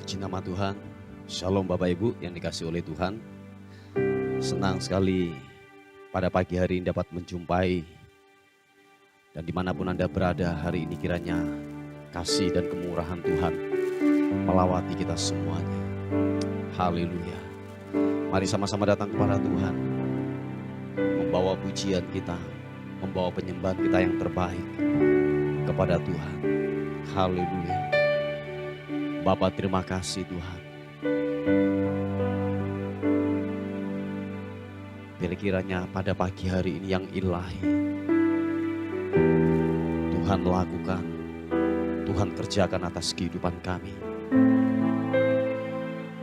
Puji nama Tuhan. Shalom Bapak Ibu yang dikasihi oleh Tuhan. Senang sekali pada pagi hari ini dapat menjumpai. Dan dimanapun Anda berada hari ini kiranya kasih dan kemurahan Tuhan melawati kita semuanya. Haleluya. Mari sama-sama datang kepada Tuhan. Membawa pujian kita, membawa penyembahan kita yang terbaik kepada Tuhan. Haleluya. Bapa, terima kasih Tuhan. Bila kiranya pada pagi hari ini yang ilahi Tuhan lakukan, Tuhan kerjakan atas kehidupan kami.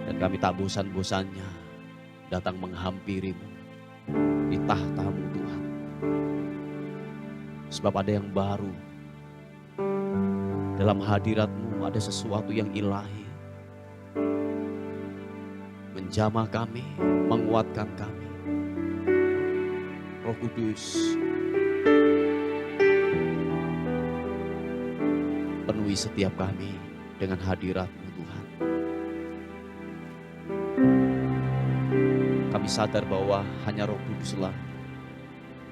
Dan kami tak bosan-bosannya datang menghampirimu di tahtamu Tuhan. Sebab ada yang baru. Dalam hadirat-Mu ada sesuatu yang ilahi. Menjamah kami, menguatkan kami. Roh Kudus, penuhi setiap kami dengan hadirat-Mu Tuhan. Kami sadar bahwa hanya Roh Kuduslah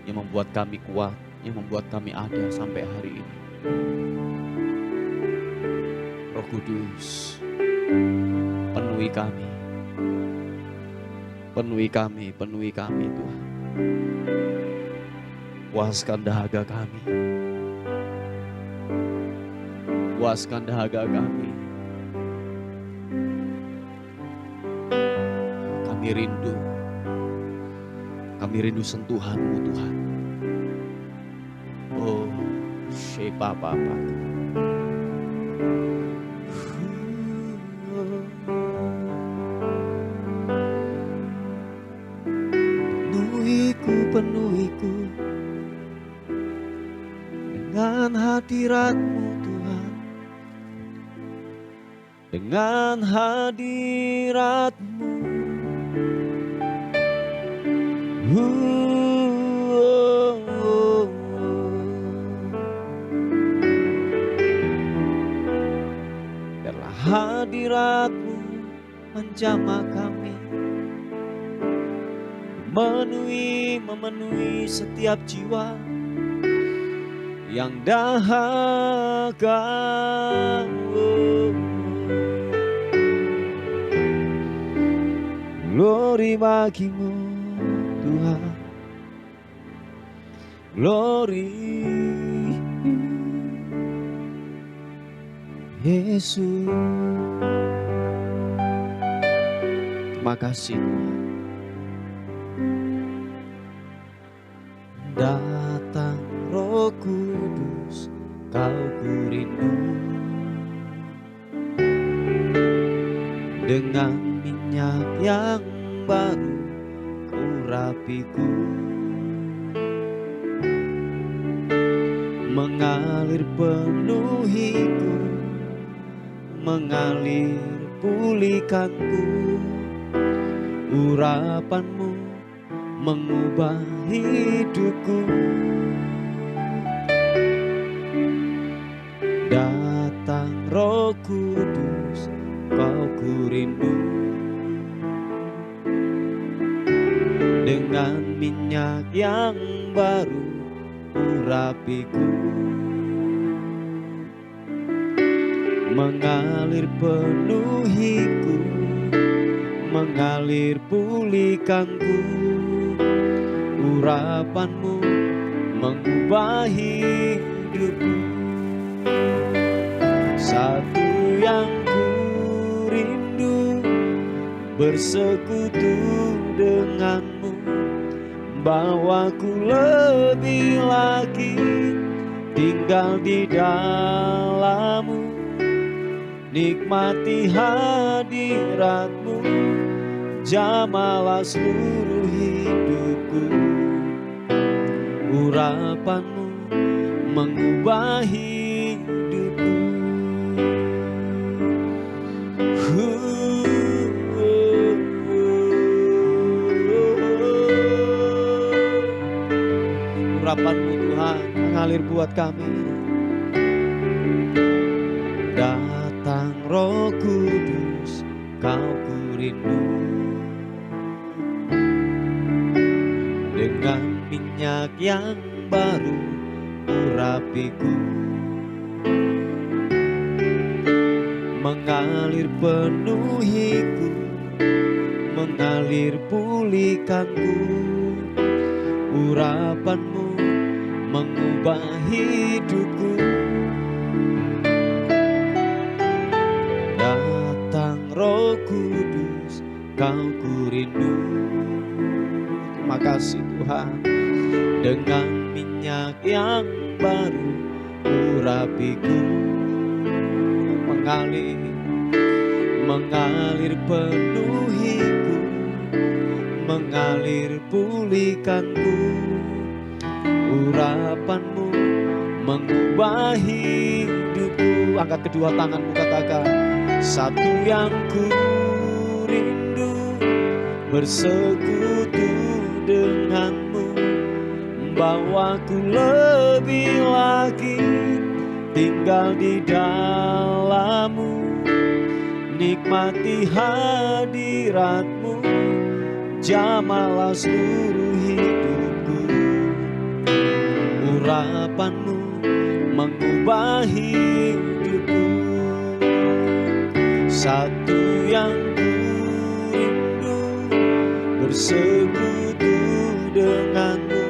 yang membuat kami kuat, yang membuat kami ada sampai hari ini. Roh Kudus, penuhi kami. Penuhi kami, penuhi kami Tuhan. Puaskan dahaga kami. Puaskan dahaga kami. Kami rindu. Kami rindu sentuhan-Mu Tuhan. Oh, Papa. Penuhiku dengan hadirat-Mu Tuhan, dengan hadirat-Mu. Biarlah hadirat-Mu menjamah kami, memenuhi setiap jiwa yang dahaga. Glory bagi-Mu Tuhan, glory Yesus. Terima kasih Tuhan. Datang Roh Kudus, Kau ku rindu. Dengan minyak yang baru Kau rapiku, mengalir penuhiku, mengalir pulihkanku. Urapan-Mu mengubah hidupku. Datang Roh Kudus, Kau ku rindu. Dengan minyak yang baru urapiku, mengalir penuhiku, mengalir pulihkanku. Urapan-Mu mengubah hidupku. Satu yang ku rindu, bersekutu dengan-Mu. Bawaku lebih lagi tinggal di dalam-Mu. Nikmati hadirat-Mu, jamalah seluruh hidupku. Urapan-Mu mengubah hidupku. Urapan-Mu Tuhan mengalir buat kami. Datang Roh Kudus, rindu. Dengan minyak yang baru urapiku, mengalir penuhiku, mengalir pulihkanku. Urapanmu mengubah hidupku. Datang Roh Kudus, Kau ku rindu. Terima kasih Tuhan. Dengan minyak yang baru urapiku, mengalir penuhiku, mengalir pulihkanku. Urapanmu mengubah hidupku. Angkat kedua tanganmu, katakan, satu yang ku rindu, bersekutu denganmu, bawaku lebih lagi tinggal di dalammu. Nikmati hadiratmu, jamalah seluruh hidupku. Urapanmu mengubah hidupku. Satu yang ku rindu, bersekutu denganmu,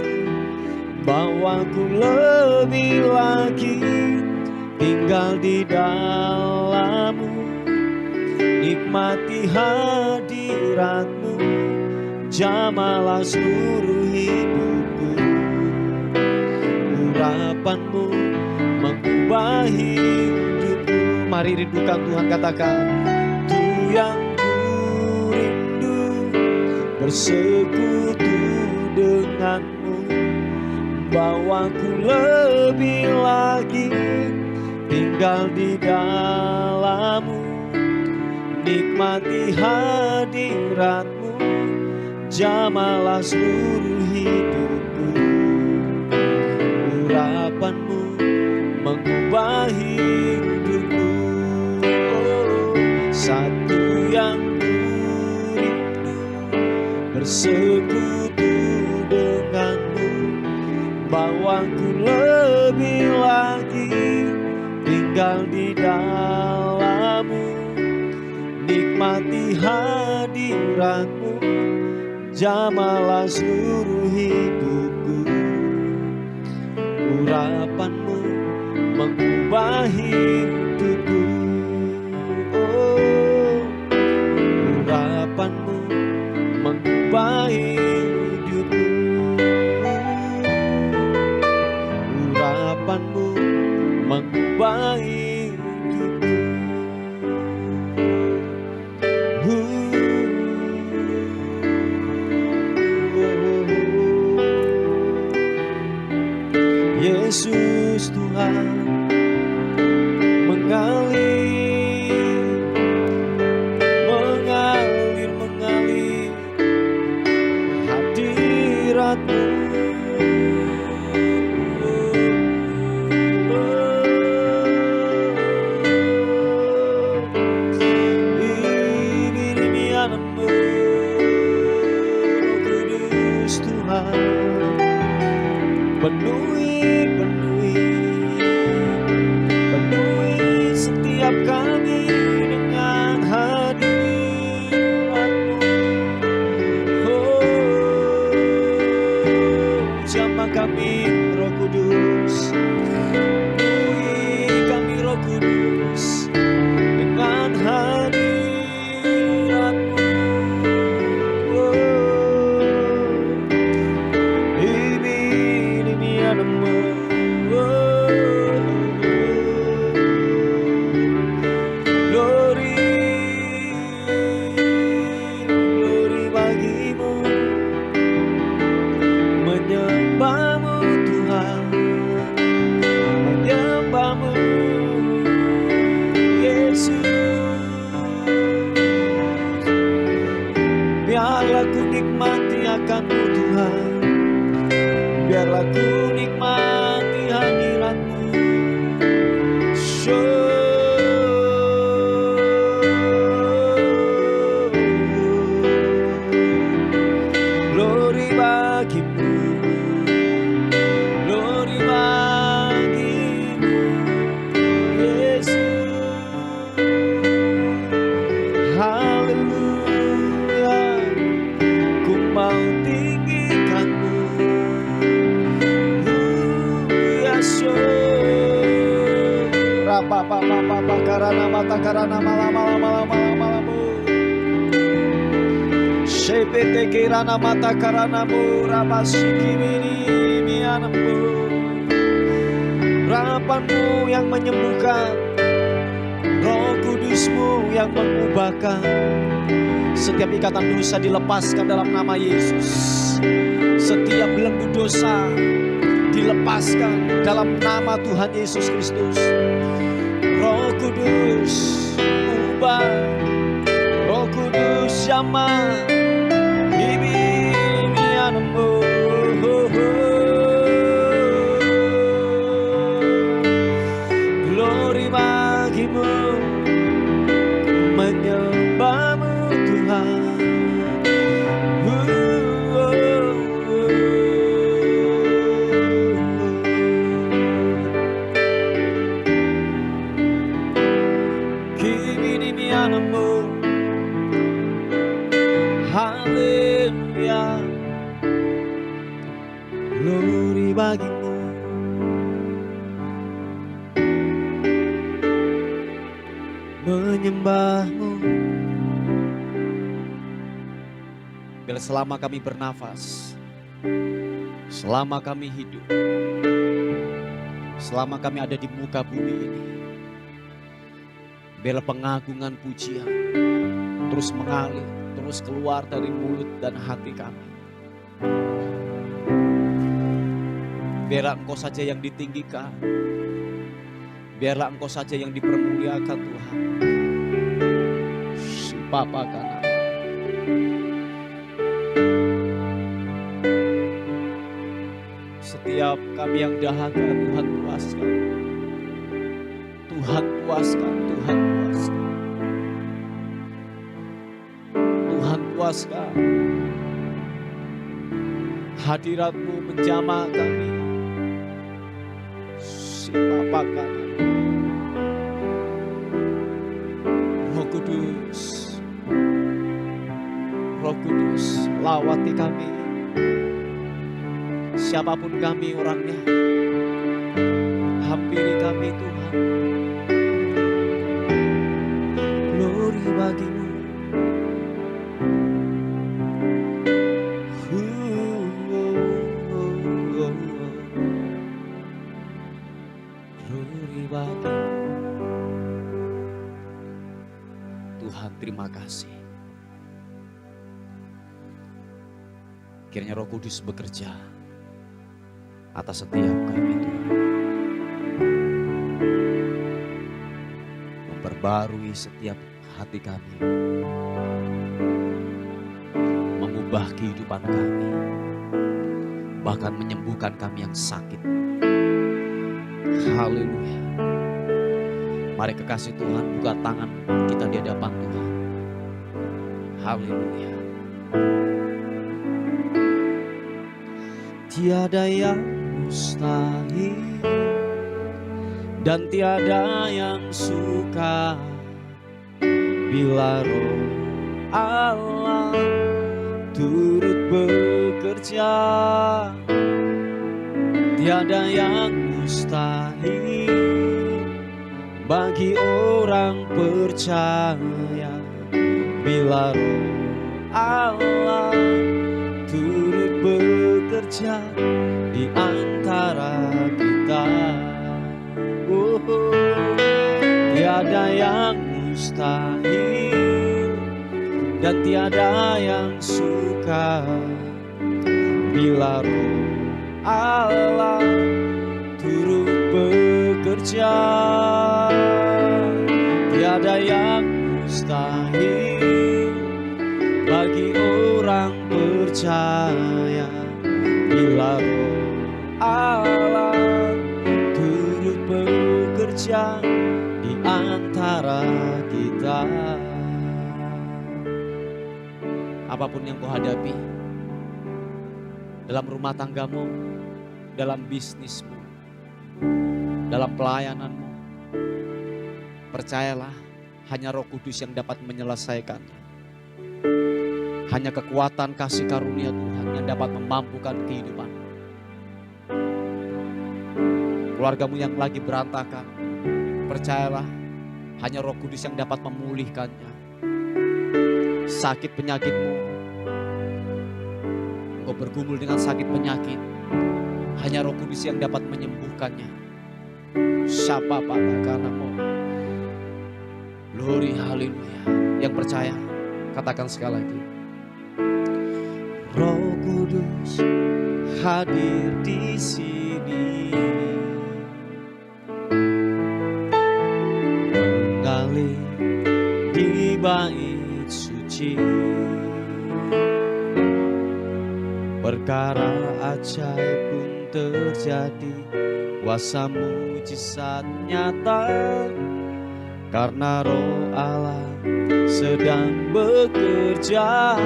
bawaku lebih lagi tinggal di dalammu. Nikmati hadiratmu, jamalah seluruh hidupku. Urapanmu mengubah hidupku. Mari rindukan Tuhan, katakan, tu yang ku rindu, bersekutu denganmu, bawaku lebih lagi tinggal di dalammu. Nikmati hadiratmu, jamalah seluruh hidupku. Urapanmu mengubah hidupku. Oh, satu yang ku rindu, bersekutu denganmu, bawaku lebih lagi tinggal di dalammu. Nikmati hadiratmu, jamalah seluruh hidupku. Urapanmu mengubah hidupku. Oh, urapanmu mengubah hidupku. Urapanmu mengubah hidupku. Yesus Tuhan mengalir, mengalir, mengalir hadiratmu. Kudus Tuhan, penuhi setiap kami dengan hadiratmu. Oh, jamah kami Roh Kudus, penuhi kami Roh Kudus dengan hadiratmu. Oh, ini adamu. Biarlah ku nikmati akan-Mu Tuhan, biarlah ku nikmati hadirat-Mu. karana mata karana malama. Shepete kirana mata karana mu rabasikiri mianambu. Rahapanmu yang menyembuhkan, Roh Kudusmu yang mengubahkan. Setiap ikatan dosa dilepaskan dalam nama Yesus. Setiap belenggu dosa dilepaskan dalam nama Tuhan Yesus Kristus. Roh Kudus ubah, Roh Kudus Yama Ibi mianambu. Glory bagimu, menyembahmu Tuhan. Kimi mianammu, haleluya. Glory bagimu. Menyembahmu. Bila selama kami bernafas, selama kami hidup, selama kami ada di muka bumi ini, bila pengagungan pujian terus mengalir, terus keluar dari mulut dan hati kami. Biarlah Engkau saja yang ditinggikan, biarlah Engkau saja yang dipermuliakan Tuhan. Si Bapa kanan. Setiap kami yang dahaga Tuhan puaskan. Tuhan puaskan, Tuhan puaskan. Tuhan puaskan. Hadirat-Mu menjamah kami. Si Bapa kanan. Roh Kudus, Roh Kudus, lawati kami. Siapapun kami orangnya, hampiri kami Tuhan. Glory bagimu. Glory bagimu. Tuhan, terima kasih. Kiranya Roh Kudus bekerja atas setiap kami Tuhan. Memperbarui setiap hati kami. Mengubah kehidupan kami. Bahkan menyembuhkan kami yang sakit. Haleluya. Mari kekasih Tuhan, buka tangan kita di hadapan Tuhan. Haleluya. Tiada yang mustahil dan tiada yang suka bila Roh Allah turut bekerja. Tiada yang mustahil bagi orang percaya bila Roh Allah turut bekerja di antara kita. Tiada yang mustahil dan tiada yang suka bila Roh Allah turut bekerja. Tiada yang mustahil bagi orang percaya bila Roh Allah turut bekerja di antara kita. Apapun yang kau hadapi dalam rumah tanggamu, dalam bisnismu, dalam pelayananmu, percayalah hanya Roh Kudus yang dapat menyelesaikannya. Hanya kekuatan kasih karunia Tuhan yang dapat memampukan kehidupan. Keluargamu yang lagi berantakan, percayalah Hanya Roh Kudus yang dapat memulihkannya. Sakit penyakitmu, engkau bergumul dengan sakit penyakit, hanya Roh Kudus yang dapat menyembuhkannya. Siapa pada karenamu. Glory, haleluya. Yang percaya, katakan sekali lagi. Roh Kudus hadir di sini, mengalir di bait suci. Perkara ajaib pun terjadi, kuasa mujizat nyata, karena Roh Allah sedang bekerja.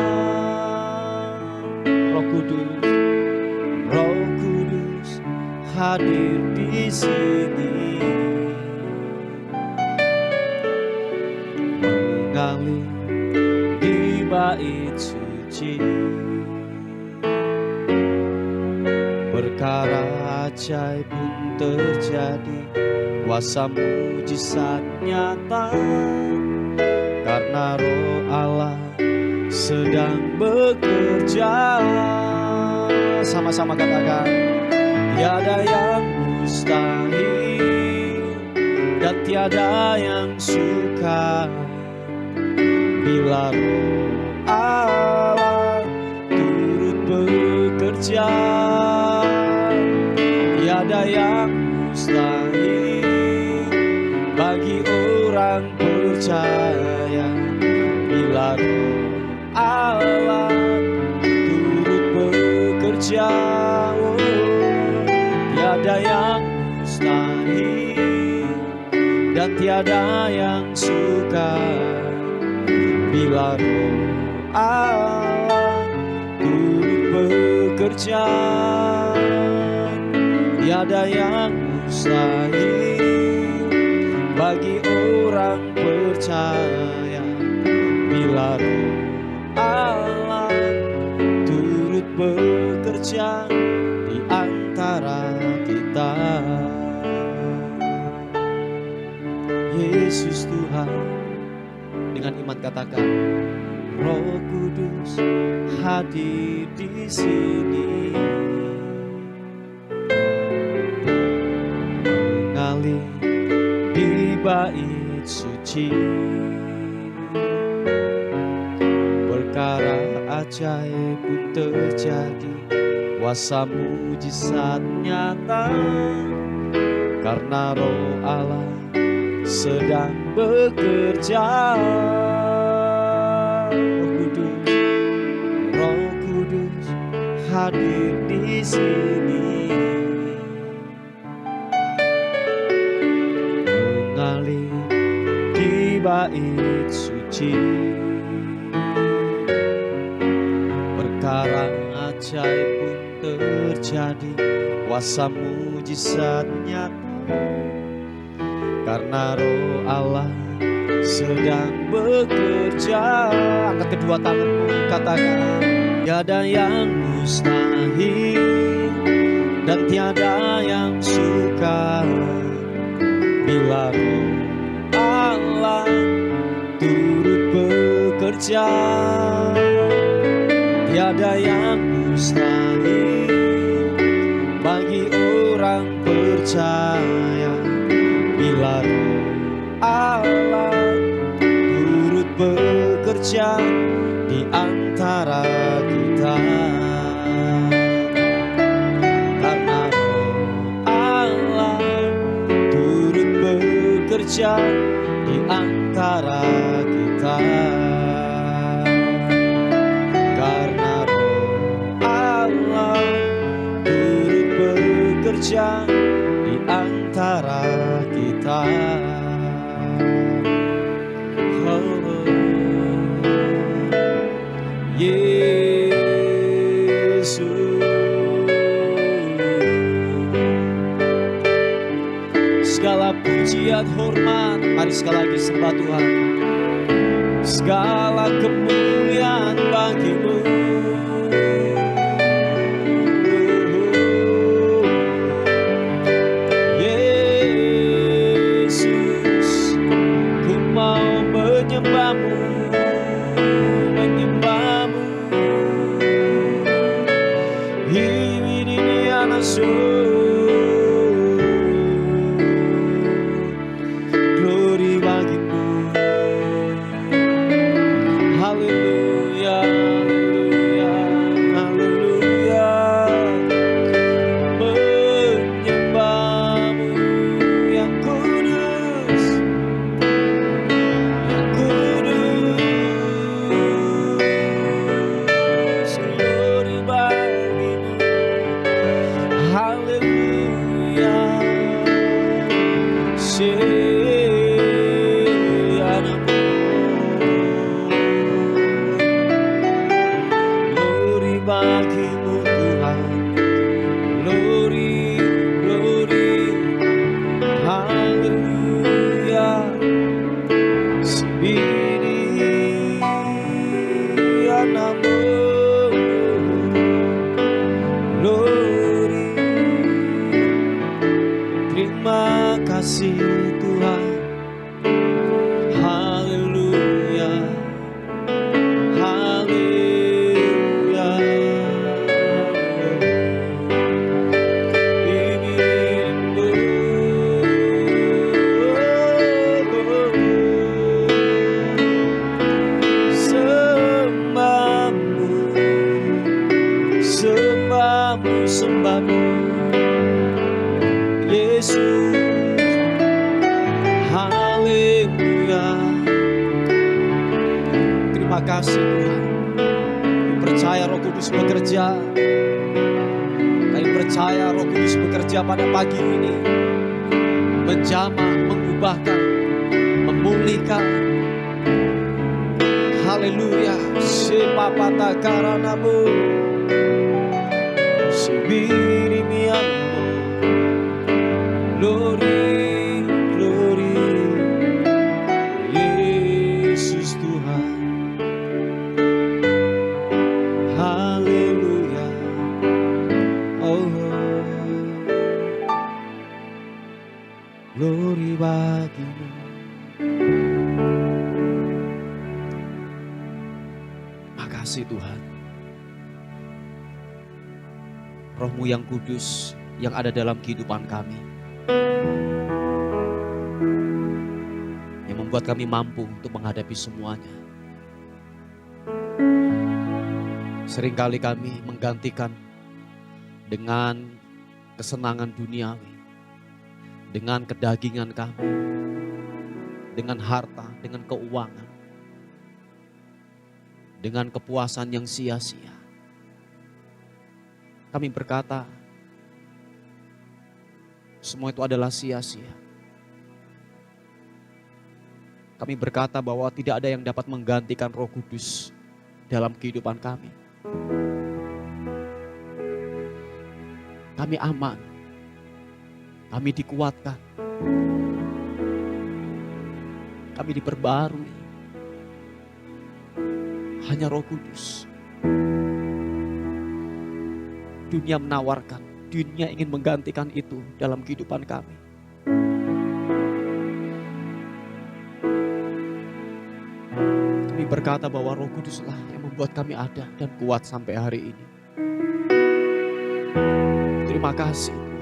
Roh Kudus hadir di sini, mengalir di bait suci. Perkara ajaib pun terjadi, kuasa mujizat nyata, karena Roh Allah sedang bekerja. Sama-sama katakan, tiada yang mustahil dan tiada yang sukar bila Roh Allah turut bekerja. Tiada yang mustahil bagi orang percaya bila Roh Allah turut bekerja. Oh, tiada yang mustahil dan tiada yang sukar bila Roh Allah turut bekerja. Tiada yang mustahil bagi orang percaya bila Roh Allah turut bekerja di antara kita. Yesus Tuhan, dengan iman katakan, Roh Kudus hadir di sini, mengalir di bait suci. Perkara ajaib pun terjadi, kuasa mujizat nyata, karena Roh Allah sedang bekerja. Roh Kudus hadir di sini, mengalir di bait suci. Perkara ajaib pun terjadi, kuasa mujizat nyata, karena Roh Allah sedang bekerja. Angkat kedua tanganmu, katakan, tiada yang mustahil dan tiada yang sukar bila Roh Allah turut bekerja. Tiada yang mustahil bagi orang percaya bila Roh Allah turut bekerja di antara kita. Karena Roh Allah turut bekerja di antara kita. Karena Roh Allah turut bekerja di antara kita. Yesus, segala pujian hormat, mari sekali lagi sembah Tuhan. Segala kemuliaan bagimu, Yesus. menyembahmu, menyembahmu. Ini anak glory bagimu. Haleluya, haleluya, haleluya. Menyembahmu yang kudus, yang kudus. Glory bagimu. Haleluya. Glory bagimu Tuhan. Glory, glory. Haleluya. Sibiri anamu. Glory. Terima kasih Tuhan. Haleluya. Haleluya. Inginku sembahmu, sembahmu, sembahmu Yesus. Haleluya. Terima kasih Tuhan. Kami percaya Roh Kudus bekerja. Kami percaya Roh Kudus bekerja pada pagi ini, menjamah, mengubahkan, memulihkan. Haleluya. Sepapata karanamu, sibirimianmu. Glory, glory, Yesus Tuhan. Haleluya. Oh, glory bagimu. Makasih Tuhan. Roh-Mu yang kudus yang ada dalam kehidupan kami, yang membuat kami mampu untuk menghadapi semuanya. Seringkali kami menggantikan dengan kesenangan duniawi, dengan kedagingan kami, dengan harta, dengan keuangan, dengan kepuasan yang sia-sia. Kami berkata, semua itu adalah sia-sia. Kami berkata bahwa tidak ada yang dapat menggantikan Roh Kudus dalam kehidupan kami. Kami aman, kami dikuatkan, kami diperbarui. Hanya Roh Kudus. Dunia menawarkan, dunia ingin menggantikan itu dalam kehidupan kami. Kami berkata bahwa Roh Kuduslah yang membuat kami ada dan kuat sampai hari ini. Terima kasih Tuhan.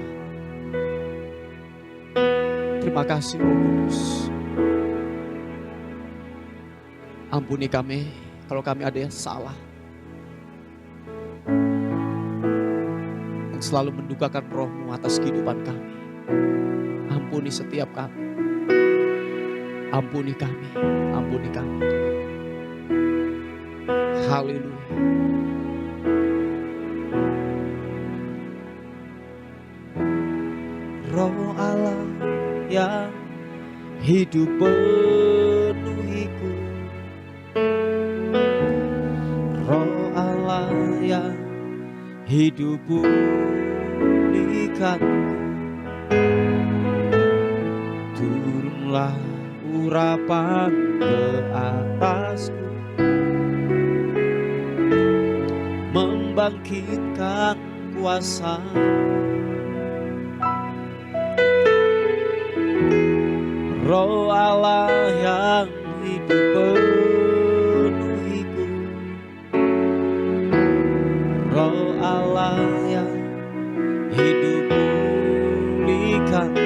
Terima kasih Roh Kudus. Ampuni kami kalau kami ada yang salah, yang selalu mendukakan Roh-Mu atas kehidupan kami. Ampuni setiap kami. Ampuni kami. Ampuni kami. Haleluya. Roh Allah yang hidup penuhiku, Roh Allah yang hidup pulihkanku, turunlah urapan ke atasku, membangkitkan kuasa. Roh Allah yang hidup penuhiku. Roh Allah yang hidup pulihkanku.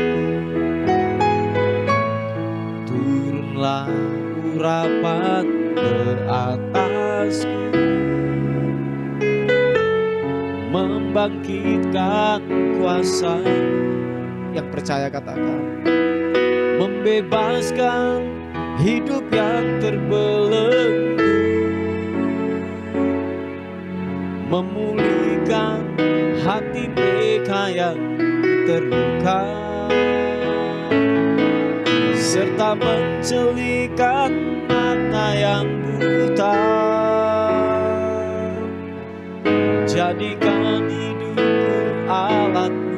Turunlah urapan ke atasku, membangkitkan kuasa. Yang percaya katakan, membebaskan hidup yang terbelenggu, memulihkan hati mereka yang terluka, serta mencelikan mata yang buta. Jadikan hidupku alatmu,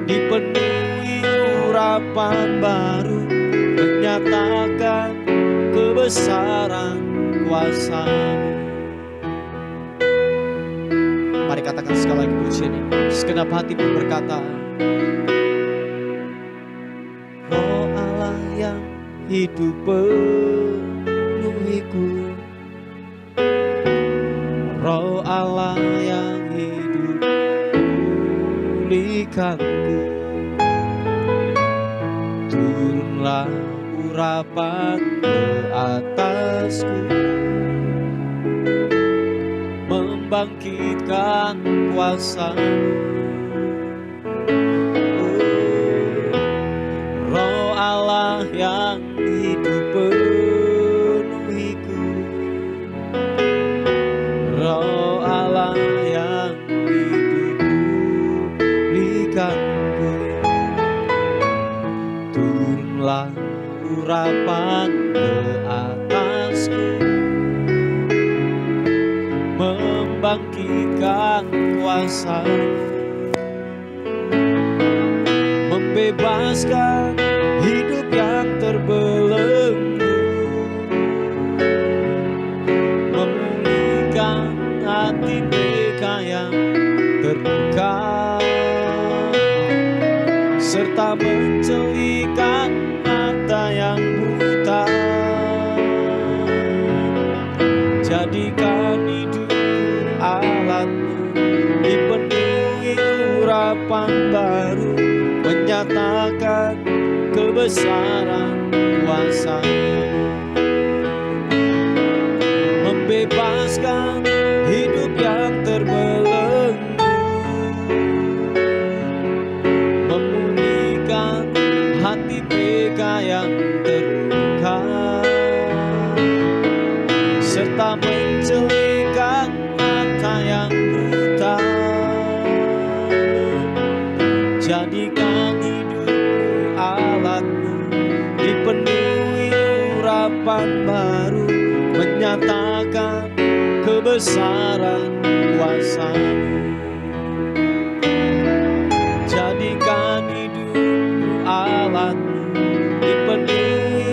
dipenuhi urapan baru, menyatakan kebesaran kuasa-Mu. Mari katakan sekali lagi pujian ini. Segenap hatimu berkata, Roh Allah yang hidup penuhiku. Roh Allah yang hidup pulihkanku. Turunlah urapan ke atasku, membangkitkan kuasa-Mu. Roh Allah yang hidup penuhiku. Roh Allah yang hidup pulihkanku. Turunlah urapan ke atasku, membangkitkan kuasa, membebaskan hidup yang terbelenggu, memulihkan hati mereka yang terluka, serta mencelikan mata yang buta. Jadikan hidupku alatmu, dipenuhi urapan baru, menyatakan kebesaran kuasa-Mu. Membebaskan hidup yang terbelenggu, memulihkan hati mereka yang terluka, serta mencelikan mata yang buta. Jadikan hidupku alatmu, dipenuhi urapan baru, menyatakan kebesaran kuasa-Mu. Jadikan hidupku alatmu, dipenuhi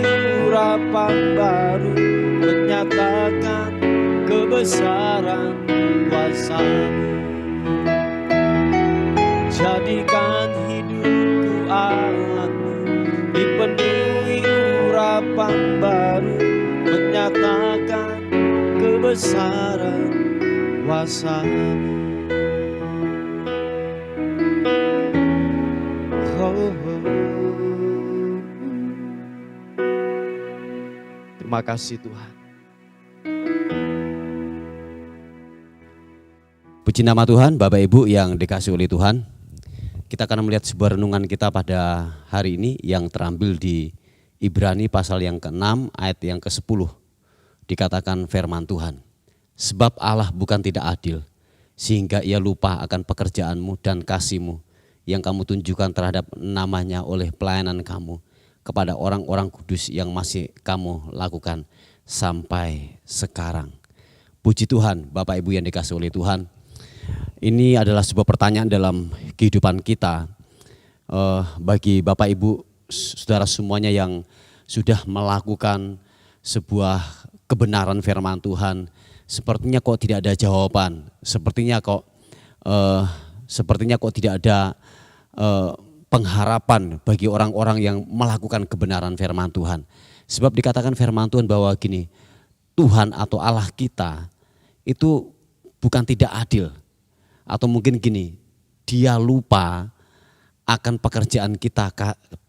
urapan baru, menyatakan kebesaran kuasa-Mu. Jadikan hidupku alatmu, dipenuhi urapan baru, menyatakan kebesaran kuasa-Mu. Terima kasih Tuhan. Puji nama Tuhan, Bapak Ibu yang dikasihi oleh Tuhan. Kita akan melihat sebuah renungan kita pada hari ini yang terambil di Ibrani pasal yang ke-6 ayat yang ke-10. Dikatakan firman Tuhan, sebab Allah bukan tidak adil, sehingga ia lupa akan pekerjaanmu dan kasihmu yang kamu tunjukkan terhadap namanya oleh pelayanan kamu kepada orang-orang kudus yang masih kamu lakukan sampai sekarang. Puji Tuhan, Bapak Ibu yang dikasihi oleh Tuhan. Ini adalah sebuah pertanyaan dalam kehidupan kita. Bagi Bapak Ibu, saudara semuanya yang sudah melakukan sebuah kebenaran firman Tuhan, sepertinya kok tidak ada jawaban, sepertinya kok tidak ada pengharapan bagi orang-orang yang melakukan kebenaran firman Tuhan. Sebab dikatakan firman Tuhan bahwa gini, Tuhan atau Allah kita itu bukan tidak adil. Atau mungkin gini, dia lupa akan pekerjaan kita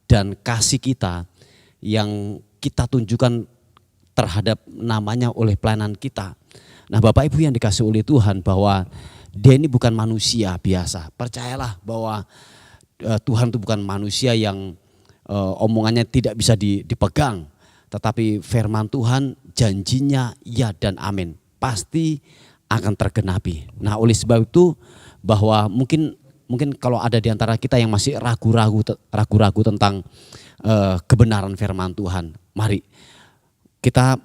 dan kasih kita yang kita tunjukkan terhadap namanya oleh pelayanan kita. Nah Bapak Ibu yang dikasih oleh Tuhan, bahwa dia ini bukan manusia biasa. Percayalah bahwa Tuhan itu bukan manusia yang omongannya tidak bisa dipegang. Tetapi firman Tuhan janjinya ya dan amin. Pasti akan tergenapi. Nah oleh sebab itu bahwa mungkin kalau ada di antara kita yang masih ragu-ragu tentang kebenaran firman Tuhan, mari kita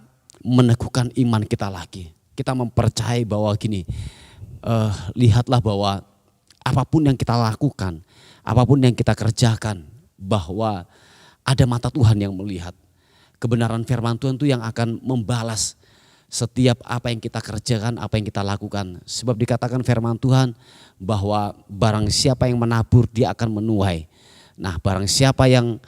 meneguhkan iman kita lagi. Kita mempercayai bahwa gini, lihatlah bahwa apapun yang kita lakukan, apapun yang kita kerjakan, bahwa ada mata Tuhan yang melihat. Kebenaran firman Tuhan itu yang akan membalas setiap apa yang kita kerjakan, apa yang kita lakukan. Sebab dikatakan firman Tuhan bahwa barang siapa yang menabur dia akan menuai. Nah barang siapa yang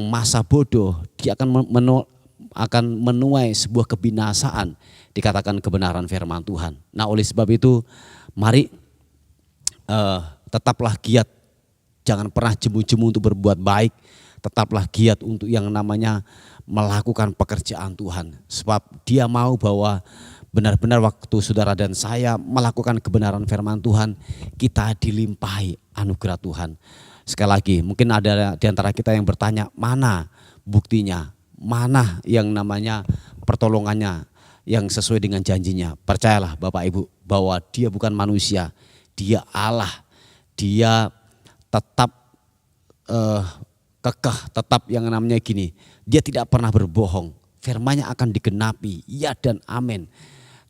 masa bodoh dia akan menuai sebuah kebinasaan. Dikatakan kebenaran firman Tuhan. Nah oleh sebab itu mari tetaplah giat. Jangan pernah jemu-jemu untuk berbuat baik. Tetaplah giat untuk yang namanya melakukan pekerjaan Tuhan. Sebab dia mau bahwa benar-benar waktu saudara dan saya melakukan kebenaran firman Tuhan, kita dilimpahi anugerah Tuhan. Sekali lagi mungkin ada di antara kita yang bertanya, mana buktinya? Mana yang namanya pertolongannya yang sesuai dengan janjinya? Percayalah Bapak Ibu bahwa dia bukan manusia, dia Allah. Dia tetap kekeh, tetap yang namanya gini, dia tidak pernah berbohong. Firman-Nya akan digenapi, ya dan amin.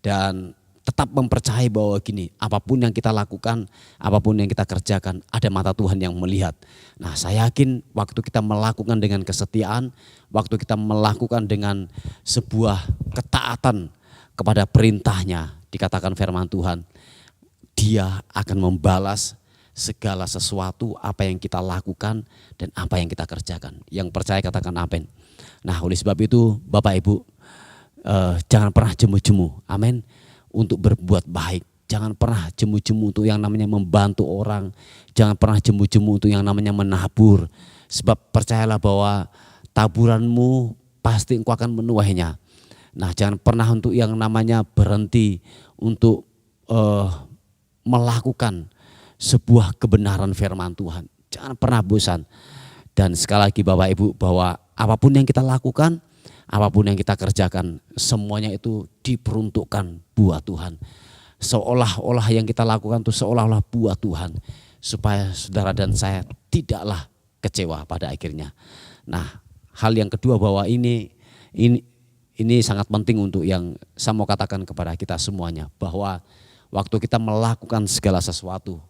Dan tetap mempercayai bahwa gini, apapun yang kita lakukan, apapun yang kita kerjakan, ada mata Tuhan yang melihat. Nah saya yakin waktu kita melakukan dengan kesetiaan, waktu kita melakukan dengan sebuah ketaatan kepada perintahnya, dikatakan firman Tuhan, dia akan membalas segala sesuatu apa yang kita lakukan dan apa yang kita kerjakan. Yang percaya katakan amin. Nah oleh sebab itu Bapak Ibu, jangan pernah jemu-jemu, amin, untuk berbuat baik. Jangan pernah jemu-jemu untuk yang namanya membantu orang. Jangan pernah jemu-jemu untuk yang namanya menabur. Sebab percayalah bahwa taburanmu pasti engkau akan menuainya. Nah jangan pernah untuk yang namanya berhenti untuk melakukan sebuah kebenaran firman Tuhan. Jangan pernah bosan. Dan sekali lagi Bapak Ibu, bahwa apapun yang kita lakukan, apapun yang kita kerjakan, semuanya itu diperuntukkan buat Tuhan. Seolah-olah yang kita lakukan itu seolah-olah buat Tuhan. Supaya saudara dan saya tidaklah kecewa pada akhirnya. Nah hal yang kedua bahwa ini sangat penting untuk yang saya mau katakan kepada kita semuanya. Bahwa waktu kita melakukan segala sesuatu,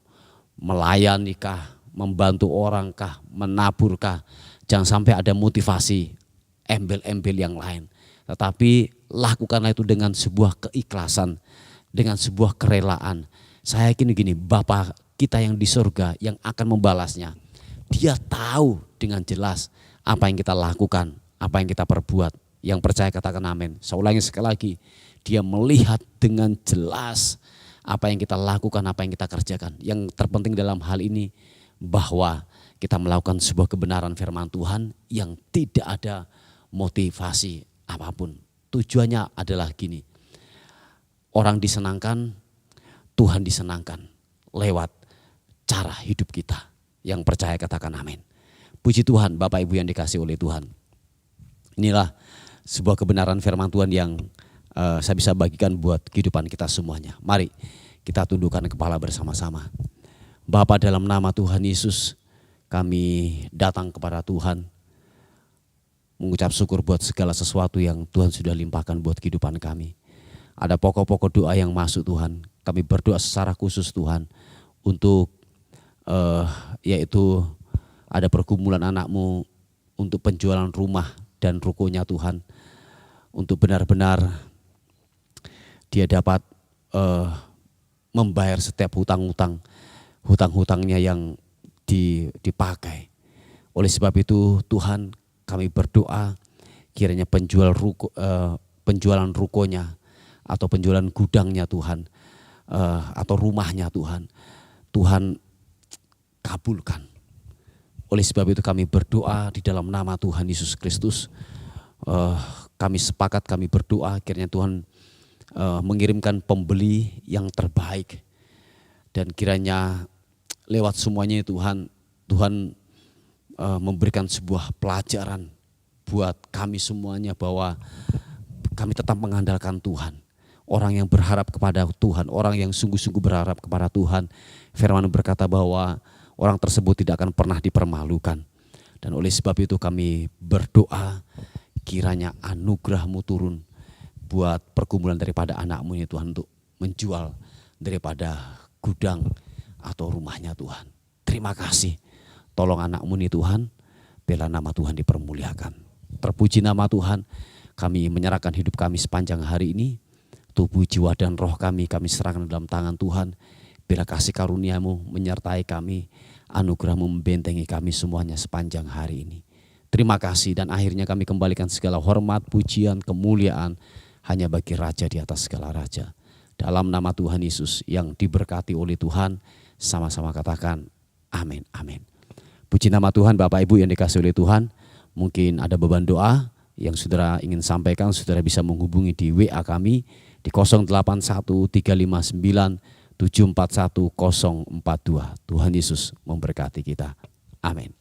melayanikah, membantu orangkah, menaburkah, jangan sampai ada motivasi embel-embel yang lain. Tetapi lakukanlah itu dengan sebuah keikhlasan, dengan sebuah kerelaan. Saya yakin gini, Bapa kita yang di surga yang akan membalasnya, dia tahu dengan jelas apa yang kita lakukan, apa yang kita perbuat. Yang percaya katakan amin. Saya ulangi sekali lagi, dia melihat dengan jelas apa yang kita lakukan, apa yang kita kerjakan. Yang terpenting dalam hal ini bahwa kita melakukan sebuah kebenaran firman Tuhan yang tidak ada motivasi apapun. Tujuannya adalah gini, orang disenangkan, Tuhan disenangkan lewat cara hidup kita. Yang percaya katakan amin. Puji Tuhan Bapak Ibu yang dikasih oleh Tuhan. Inilah sebuah kebenaran firman Tuhan yang saya bisa bagikan buat kehidupan kita semuanya. Mari kita tundukkan kepala bersama-sama. Bapa, dalam nama Tuhan Yesus, kami datang kepada Tuhan, mengucap syukur buat segala sesuatu yang Tuhan sudah limpahkan buat kehidupan kami. Ada pokok-pokok doa yang masuk Tuhan. Kami berdoa secara khusus Tuhan untuk yaitu ada pergumulan anak-Mu untuk penjualan rumah dan rukonya Tuhan. Untuk benar-benar dia dapat membayar setiap hutang-hutangnya yang dipakai. Oleh sebab itu Tuhan, kami berdoa kiranya penjualan rukonya atau penjualan gudangnya Tuhan, atau rumahnya Tuhan, Tuhan kabulkan. Oleh sebab itu kami berdoa di dalam nama Tuhan Yesus Kristus. Kami sepakat, kami berdoa kiranya Tuhan mengirimkan pembeli yang terbaik. Dan kiranya lewat semuanya Tuhan memberikan sebuah pelajaran buat kami semuanya bahwa kami tetap mengandalkan Tuhan. Orang yang berharap kepada Tuhan, orang yang sungguh-sungguh berharap kepada Tuhan. Firman berkata bahwa orang tersebut tidak akan pernah dipermalukan. Dan oleh sebab itu kami berdoa kiranya anugerah-Mu turun buat pergumulan daripada anak-Mu ini Tuhan, untuk menjual daripada gudang atau rumahnya Tuhan. Terima kasih. Tolong anak-Mu ini Tuhan, biarlah nama Tuhan dipermuliakan. Terpuji nama Tuhan. Kami menyerahkan hidup kami sepanjang hari ini. Tubuh, jiwa, dan roh kami serahkan dalam tangan Tuhan. Bila kasih karunia-Mu menyertai kami, anugerah-Mu membentengi kami semuanya sepanjang hari ini. Terima kasih, dan akhirnya kami kembalikan segala hormat, pujian, kemuliaan hanya bagi Raja di atas segala raja. Dalam nama Tuhan Yesus yang diberkati oleh Tuhan, sama-sama katakan amin, amin. Puji nama Tuhan. Bapak Ibu yang dikasihi oleh Tuhan, mungkin ada beban doa yang saudara ingin sampaikan, saudara bisa menghubungi di WA kami di 081359741042. Tuhan Yesus memberkati kita. Amin.